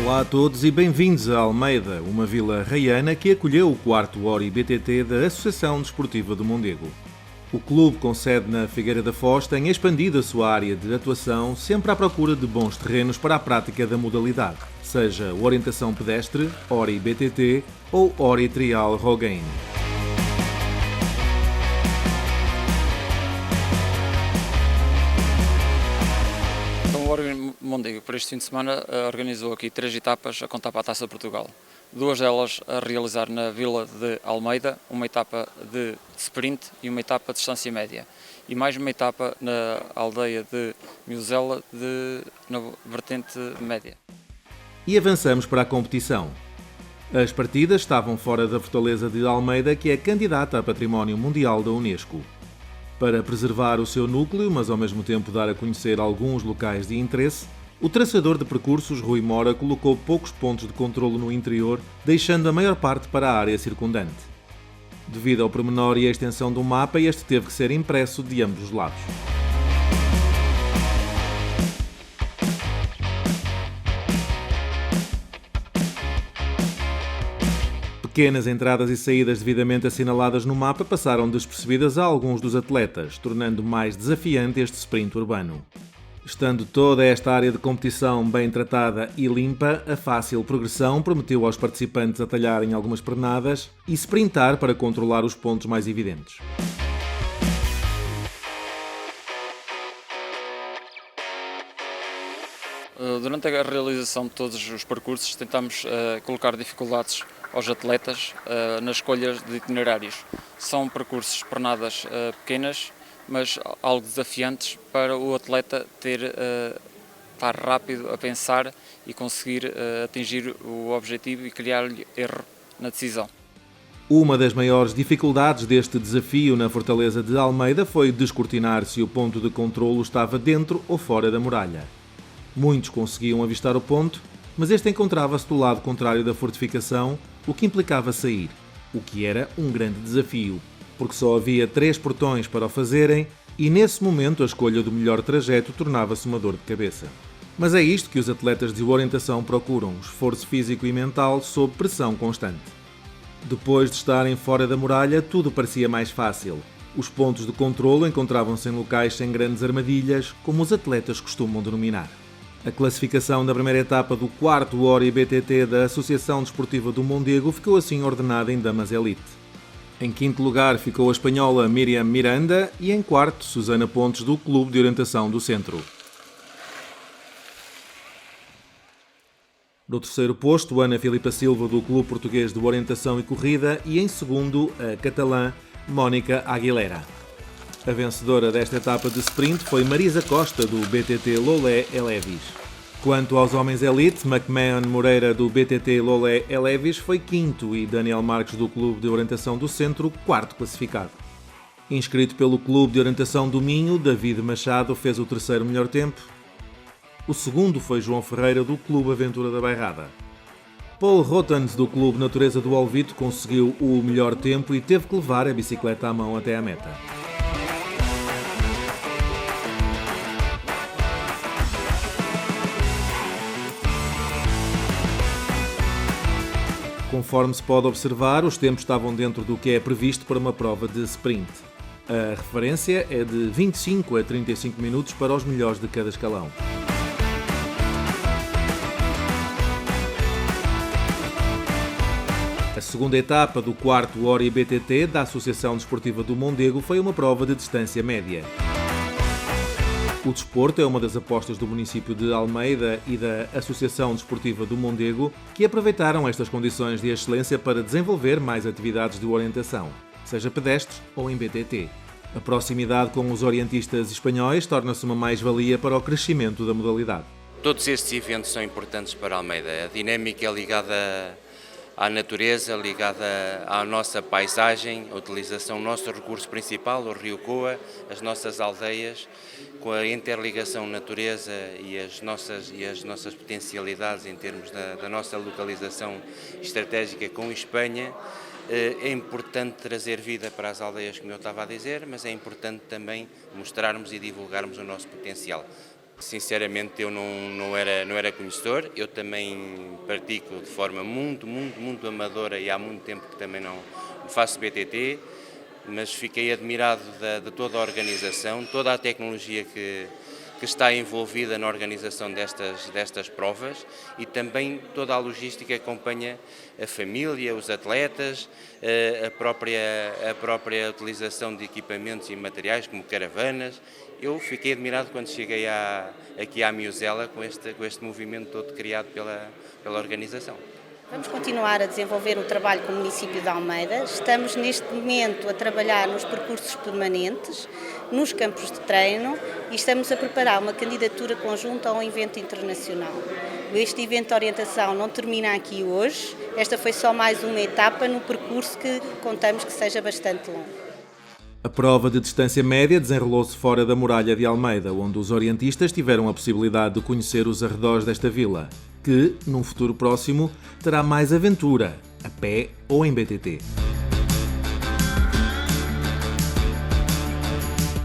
Olá a todos e bem-vindos a Almeida, uma vila raiana que acolheu o 4º Ori BTT da Associação Desportiva do Mondego. O clube com sede na Figueira da Foz tem expandido a sua área de atuação sempre à procura de bons terrenos para a prática da modalidade, seja orientação pedestre, Ori BTT ou Ori Trial Rogaine. O Ori Mondego, por este fim de semana, organizou aqui 3 etapas a contar para a Taça de Portugal. 2 delas a realizar na Vila de Almeida, uma etapa de sprint e uma etapa de distância média. E mais uma etapa na aldeia de Miuzela, na vertente média. E avançamos para a competição. As partidas estavam fora da Fortaleza de Almeida, que é candidata a Património Mundial da Unesco. Para preservar o seu núcleo, mas ao mesmo tempo dar a conhecer alguns locais de interesse, o traçador de percursos Rui Mora colocou poucos pontos de controlo no interior, deixando a maior parte para a área circundante. Devido ao pormenor e à extensão do mapa, este teve que ser impresso de ambos os lados. Pequenas entradas e saídas devidamente assinaladas no mapa passaram despercebidas a alguns dos atletas, tornando mais desafiante este sprint urbano. Estando toda esta área de competição bem tratada e limpa, a fácil progressão permitiu aos participantes atalharem algumas pernadas e sprintar para controlar os pontos mais evidentes. Durante a realização de todos os percursos, tentamos colocar dificuldades aos atletas nas escolhas de itinerários. São percursos pernadas pequenas, mas algo desafiantes para o atleta estar rápido a pensar e conseguir atingir o objetivo e criar-lhe erro na decisão. Uma das maiores dificuldades deste desafio na Fortaleza de Almeida foi descortinar se o ponto de controlo estava dentro ou fora da muralha. Muitos conseguiam avistar o ponto, mas este encontrava-se do lado contrário da fortificação, o que implicava sair, o que era um grande desafio, porque só havia 3 portões para o fazerem e nesse momento a escolha do melhor trajeto tornava-se uma dor de cabeça. Mas é isto que os atletas de orientação procuram, esforço físico e mental sob pressão constante. Depois de estarem fora da muralha, tudo parecia mais fácil. Os pontos de controlo encontravam-se em locais sem grandes armadilhas, como os atletas costumam denominar. A classificação da primeira etapa do 4º Ori BTT da Associação Desportiva do Mondego ficou assim ordenada em Damas Elite. Em 5º lugar ficou a espanhola Miriam Miranda e em 4º Susana Pontes do Clube de Orientação do Centro. No 3º posto, Ana Filipa Silva do Clube Português de Orientação e Corrida e em 2º a catalã Mónica Aguilera. A vencedora desta etapa de sprint foi Marisa Costa do BTT Lolé Elevis. Quanto aos homens elite, McMahon Moreira do BTT Lolé Elevis foi 5º e Daniel Marques do Clube de Orientação do Centro 4º classificado. Inscrito pelo Clube de Orientação do Minho, David Machado fez o 3º melhor tempo. O 2º foi João Ferreira do Clube Aventura da Bairrada. Paul Rotans do Clube Natureza do Alvito conseguiu o melhor tempo e teve que levar a bicicleta à mão até à meta. Conforme se pode observar, os tempos estavam dentro do que é previsto para uma prova de sprint. A referência é de 25 a 35 minutos para os melhores de cada escalão. A segunda etapa do 4º Ori BTT da Associação Desportiva do Mondego foi uma prova de distância média. O desporto é uma das apostas do município de Almeida e da Associação Desportiva do Mondego, que aproveitaram estas condições de excelência para desenvolver mais atividades de orientação, seja pedestres ou em BTT. A proximidade com os orientistas espanhóis torna-se uma mais-valia para o crescimento da modalidade. Todos estes eventos são importantes para Almeida. A dinâmica é ligada à natureza, ligada à nossa paisagem, a utilização do nosso recurso principal, o Rio Coa, as nossas aldeias, com a interligação natureza e as nossas potencialidades em termos da nossa localização estratégica com Espanha. É importante trazer vida para as aldeias, como eu estava a dizer, mas é importante também mostrarmos e divulgarmos o nosso potencial. Sinceramente, eu não era conhecedor, eu também pratico de forma muito amadora e há muito tempo que também não faço BTT, mas fiquei admirado de toda a organização, toda a tecnologia que está envolvida na organização destas provas e também toda a logística que acompanha a família, os atletas, a própria utilização de equipamentos e materiais como caravanas. Eu fiquei admirado quando cheguei aqui à Miuzela com este movimento todo criado pela organização. Vamos continuar a desenvolver o trabalho com o município de Almeida. Estamos neste momento a trabalhar nos percursos permanentes, nos campos de treino e estamos a preparar uma candidatura conjunta a um evento internacional. Este evento de orientação não termina aqui hoje, esta foi só mais uma etapa no percurso que contamos que seja bastante longo. A prova de distância média desenrolou-se fora da muralha de Almeida, onde os orientistas tiveram a possibilidade de conhecer os arredores desta vila, que, num futuro próximo, terá mais aventura, a pé ou em BTT.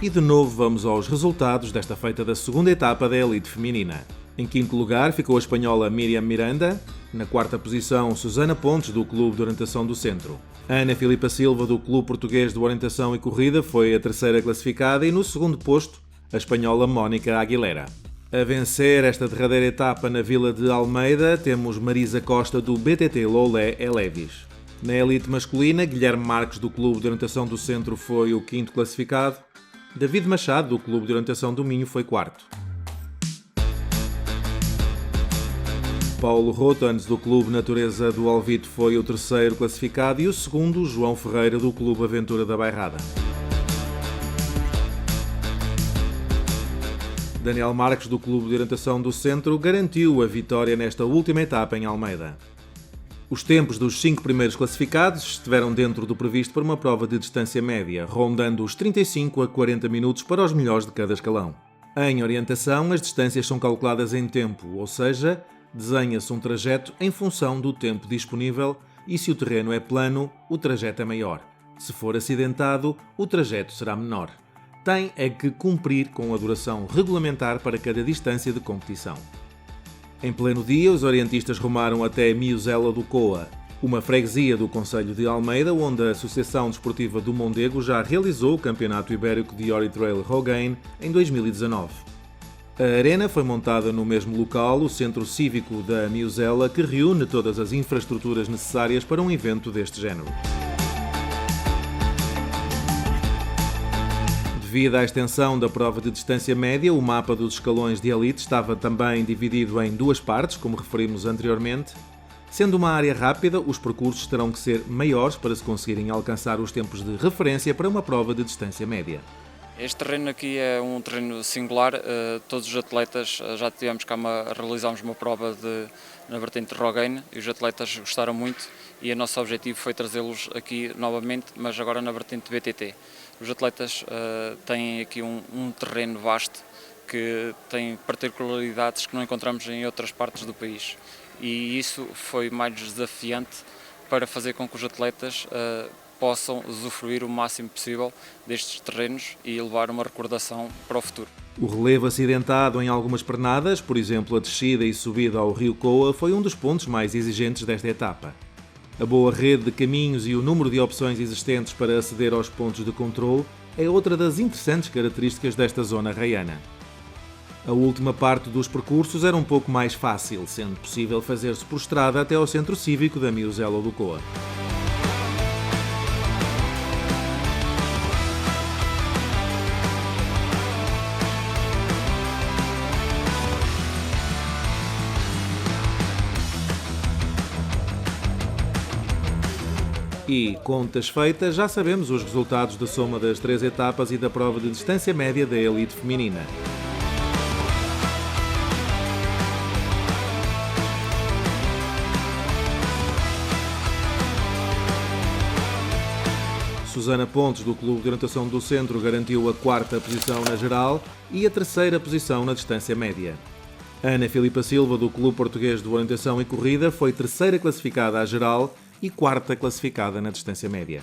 E de novo vamos aos resultados desta feita da segunda etapa da elite feminina. Em quinto lugar ficou a espanhola Miriam Miranda, na quarta posição Susana Pontes, do Clube de Orientação do Centro. Ana Filipa Silva, do Clube Português de Orientação e Corrida, foi a terceira classificada e no segundo posto a espanhola Mónica Aguilera. A vencer esta derradeira etapa na vila de Almeida temos Marisa Costa, do BTT Loulé Elevis. Na elite masculina, Guilherme Marques, do Clube de Orientação do Centro, foi o quinto classificado. David Machado, do Clube de Orientação do Minho, foi quarto. Paulo Rotans, do Clube Natureza do Alvito, foi o terceiro classificado e o segundo, João Ferreira, do Clube Aventura da Bairrada. Daniel Marques, do Clube de Orientação do Centro, garantiu a vitória nesta última etapa em Almeida. Os tempos dos 5 primeiros classificados estiveram dentro do previsto para uma prova de distância média, rondando os 35 a 40 minutos para os melhores de cada escalão. Em orientação, as distâncias são calculadas em tempo, ou seja, desenha-se um trajeto em função do tempo disponível e se o terreno é plano, o trajeto é maior. Se for acidentado, o trajeto será menor. Tem é que cumprir com a duração regulamentar para cada distância de competição. Em pleno dia, os orientistas rumaram até Miuzela do Coa, uma freguesia do concelho de Almeida, onde a Associação Desportiva do Mondego já realizou o Campeonato Ibérico de Oritrail Rogaine em 2019. A arena foi montada no mesmo local, o Centro Cívico da Miuzela, que reúne todas as infraestruturas necessárias para um evento deste género. Devido à extensão da prova de distância média, o mapa dos escalões de elite estava também dividido em duas partes, como referimos anteriormente. Sendo uma área rápida, os percursos terão que ser maiores para se conseguirem alcançar os tempos de referência para uma prova de distância média. Este terreno aqui é um terreno singular, todos os atletas, já tivemos cá realizámos uma prova na vertente de Rogaine e os atletas gostaram muito e o nosso objetivo foi trazê-los aqui novamente, mas agora na vertente de BTT. Os atletas têm aqui um terreno vasto que tem particularidades que não encontramos em outras partes do país e isso foi mais desafiante para fazer com que os atletas possam usufruir o máximo possível destes terrenos e levar uma recordação para o futuro. O relevo acidentado em algumas pernadas, por exemplo a descida e subida ao Rio Coa, foi um dos pontos mais exigentes desta etapa. A boa rede de caminhos e o número de opções existentes para aceder aos pontos de controle é outra das interessantes características desta zona raiana. A última parte dos percursos era um pouco mais fácil, sendo possível fazer-se por estrada até ao Centro Cívico da Miuzela do Coa. E, contas feitas, já sabemos os resultados da soma das 3 etapas e da prova de distância média da elite feminina. Susana Pontes, do Clube de Orientação do Centro, garantiu a 4ª posição na geral e a 3ª posição na distância média. Ana Filipa Silva, do Clube Português de Orientação e Corrida, foi 3ª classificada à geral e 4ª classificada na distância média.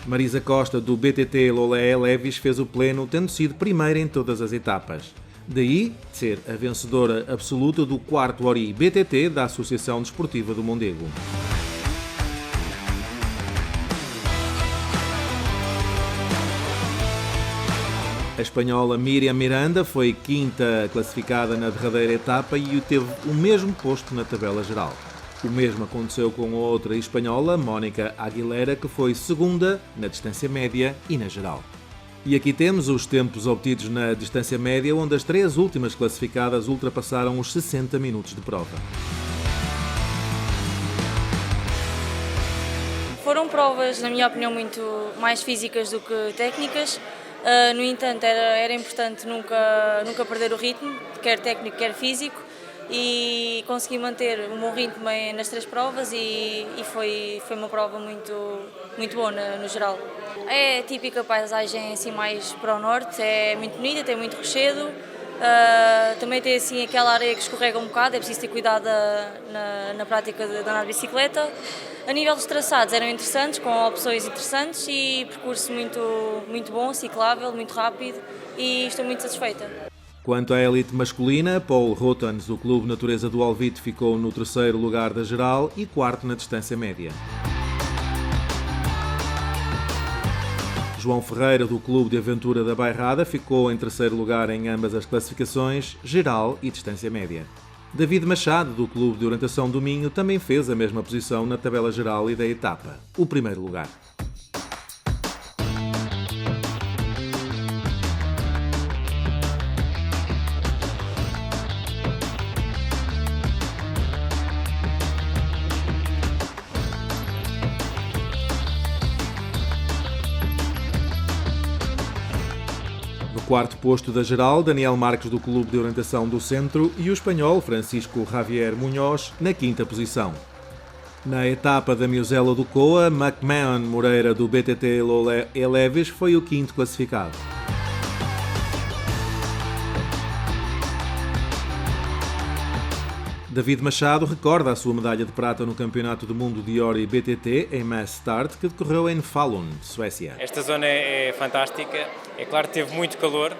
Marisa Costa, do BTT Lolé Levis, fez o pleno, tendo sido primeira em todas as etapas. Daí ser a vencedora absoluta do 4º Ori BTT da Associação Desportiva do Mondego. A espanhola Míriam Miranda foi quinta classificada na derradeira etapa e teve o mesmo posto na tabela geral. O mesmo aconteceu com outra espanhola, Mónica Aguilera, que foi segunda na distância média e na geral. E aqui temos os tempos obtidos na distância média, onde as 3 últimas classificadas ultrapassaram os 60 minutos de prova. Foram provas, na minha opinião, muito mais físicas do que técnicas. No entanto, era importante nunca perder o ritmo, quer técnico, quer físico, e consegui manter o meu ritmo nas 3 provas e foi uma prova muito boa no geral. É típica paisagem assim mais para o norte, é muito bonita, tem muito rochedo, também tem assim aquela areia que escorrega um bocado, é preciso ter cuidado na prática de andar de bicicleta. A nível dos traçados eram interessantes, com opções interessantes e percurso muito bom, ciclável, muito rápido e estou muito satisfeita. Quanto à elite masculina, Paul Rotans, do Clube Natureza do Alvite, ficou no 3º lugar da geral e 4º na distância média. João Ferreira, do Clube de Aventura da Bairrada, ficou em 3º lugar em ambas as classificações, geral e distância média. David Machado, do Clube de Orientação do Minho, também fez a mesma posição na tabela geral e da etapa, o 1º lugar. No 4º posto da geral, Daniel Marques, do Clube de Orientação do Centro, e o espanhol Francisco Javier Munhoz na 5ª posição. Na etapa da Miuzela do Coa, McMahon Moreira, do BTT Lolé Levis, foi o 5º classificado. David Machado recorda a sua medalha de prata no Campeonato do Mundo de Ori BTT em Mass Start, que decorreu em Falun, Suécia. Esta zona é fantástica, é claro que teve muito calor,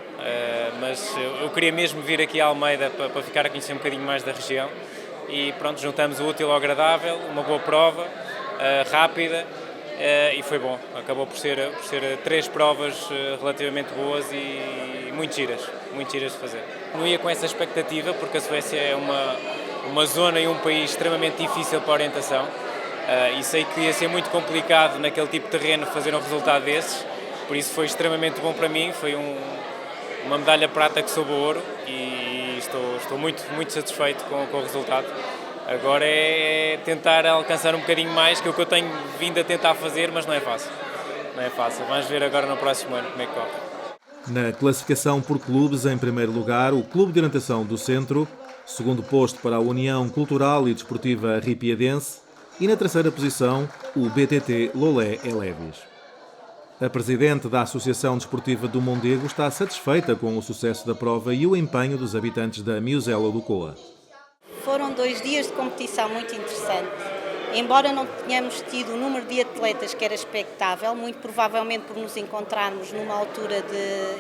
mas eu queria mesmo vir aqui a Almeida para ficar a conhecer um bocadinho mais da região e pronto, juntamos o útil ao agradável, uma boa prova, rápida e foi bom. Acabou por ser 3 provas relativamente boas e muito giras de fazer. Não ia com essa expectativa porque a Suécia é uma zona e um país extremamente difícil para a orientação e sei que ia ser muito complicado naquele tipo de terreno fazer um resultado desses, por isso foi extremamente bom para mim, foi uma medalha prata que soube ouro e estou muito satisfeito com o resultado. Agora é tentar alcançar um bocadinho mais, que é o que eu tenho vindo a tentar fazer, mas não é fácil. Vamos ver agora no próximo ano como é que corre. Na classificação por clubes, em 1º lugar, o Clube de Orientação do Centro, 2º posto para a União Cultural e Desportiva Ripiadense e na 3ª posição, o BTT Lolé Levis. A presidente da Associação Desportiva do Mondego está satisfeita com o sucesso da prova e o empenho dos habitantes da Miuzela do Coa. Foram 2 dias de competição muito interessante. Embora não tenhamos tido o número de atletas que era expectável, muito provavelmente por nos encontrarmos numa altura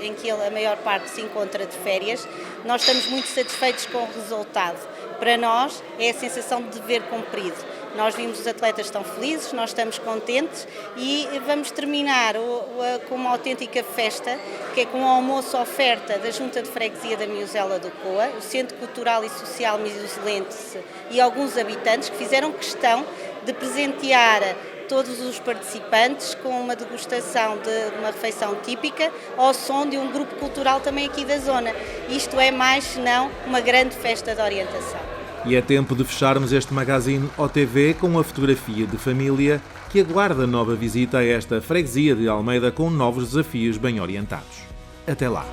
em que a maior parte se encontra de férias, nós estamos muito satisfeitos com o resultado. Para nós é a sensação de dever cumprido. Nós vimos os atletas estão felizes, nós estamos contentes e vamos terminar com uma autêntica festa, que é com o almoço oferta da Junta de Freguesia da Miuzela do Coa, o Centro Cultural e Social Miuzelense e alguns habitantes que fizeram questão de presentear todos os participantes com uma degustação de uma refeição típica ao som de um grupo cultural também aqui da zona. Isto é mais, senão, uma grande festa de orientação. E é tempo de fecharmos este magazine OTV com a fotografia de família que aguarda nova visita a esta freguesia de Almeida com novos desafios bem orientados. Até lá!